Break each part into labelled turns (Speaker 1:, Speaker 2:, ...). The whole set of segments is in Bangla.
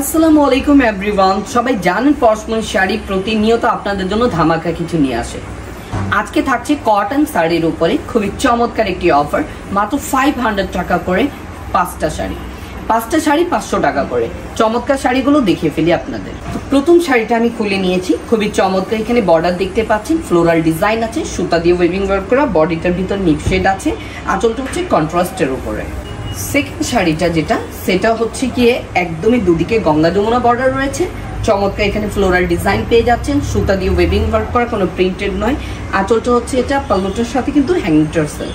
Speaker 1: আসসালামু আলাইকুম এভরিওয়ান, সবাই জানেন পশমিনা শাড়ি প্রতিনিয়ত আপনাদের জন্য ধামাকা কিছু নিয়ে আসে। আজকে থাকছে কটন শাড়ির উপরে খুবই চমৎকার একটি অফার, মাত্র 500 টাকা করে পাঁচটা শাড়ি 500 টাকা করে। চমৎকার শাড়িগুলো দেখিয়ে ফেলি আপনাদের। প্রথম শাড়িটা আমি খুলে নিয়েছি, খুবই চমৎকার। এখানে বর্ডার দেখতে পাচ্ছেন, ফ্লোরাল ডিজাইন আছে, সুতা দিয়ে ওয়েভিং ওয়ার্ক করা, বডিটার ভিতর নিপ শেড আছে, আঁচলটা হচ্ছে কন্ট্রাস্টের উপরে। সেকেন্ড শাড়িটা যেটা, সেটা হচ্ছে গিয়ে একদমই দুদিকে গঙ্গা যমুনা বর্ডার রয়েছে, চমৎকার। এখানে ফ্লোরাল ডিজাইন পেয়ে যাচ্ছেন, সুতা দিয়ে ওয়েভিং ওয়ার্ক করা, কোনো প্রিন্টেড নয়। আঁচলটা হচ্ছে এটা, পাল্লুটার সাথে কিন্তু হ্যাঙ্গিং টার্সেল।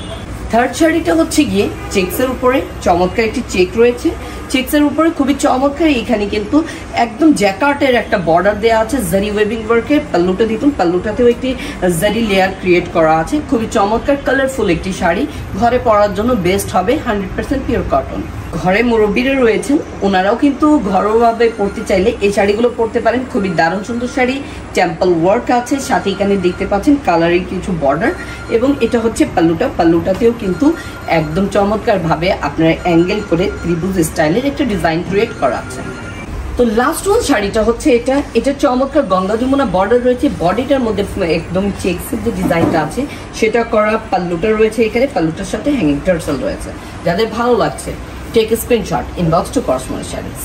Speaker 1: থার্ড শাড়িটা হচ্ছে গিয়ে চেক্সের উপরে, চমৎকার একটি চেক রয়েছে, চেক্সের উপরে খুবই চমৎকার। এখানে কিন্তু একদম জ্যাকার্টের একটা বর্ডার দেওয়া আছে, জারি ওয়েভিং ওয়ার্কের। পাল্লুটা দেখুন, পাল্লুটাতেও একটি জারি লেয়ার ক্রিয়েট করা আছে। খুবই চমৎকার কালারফুল একটি শাড়ি, ঘরে পরার জন্য বেস্ট হবে, 100% পিওর কটন। ঘরে মুরব্বীরা রয়েছেন, ওনারাও কিন্তু ঘরোয়াভাবে পরতে চাইলে এই শাড়িগুলো পরতে পারেন। খুবই দারুণ সুন্দর শাড়ি, টেম্পল ওয়ার্ক আছে, সাথে এখানে দেখতে পাচ্ছেন কালারের কিছু বর্ডার, এবং এটা হচ্ছে পাল্লুটাতেও কিন্তু একদম চমৎকারভাবে আপনার অ্যাঙ্গেল করে ত্রিভুজ স্টাইলের একটা ডিজাইন ক্রিয়েট করা আছে। তো লাস্ট ওয়ান শাড়িটা হচ্ছে এটা চমৎকার গঙ্গা যমুনা বর্ডার রয়েছে, বডিটার মধ্যে একদম চেক্সের যে ডিজাইনটা আছে সেটা করা। পাল্লুটা রয়েছে এখানে, পাল্লুটার সাথে হ্যাঙ্গিং টার্সেল রয়েছে। যাদের ভালো লাগছে, take screenshot, inbox to pashmina saris.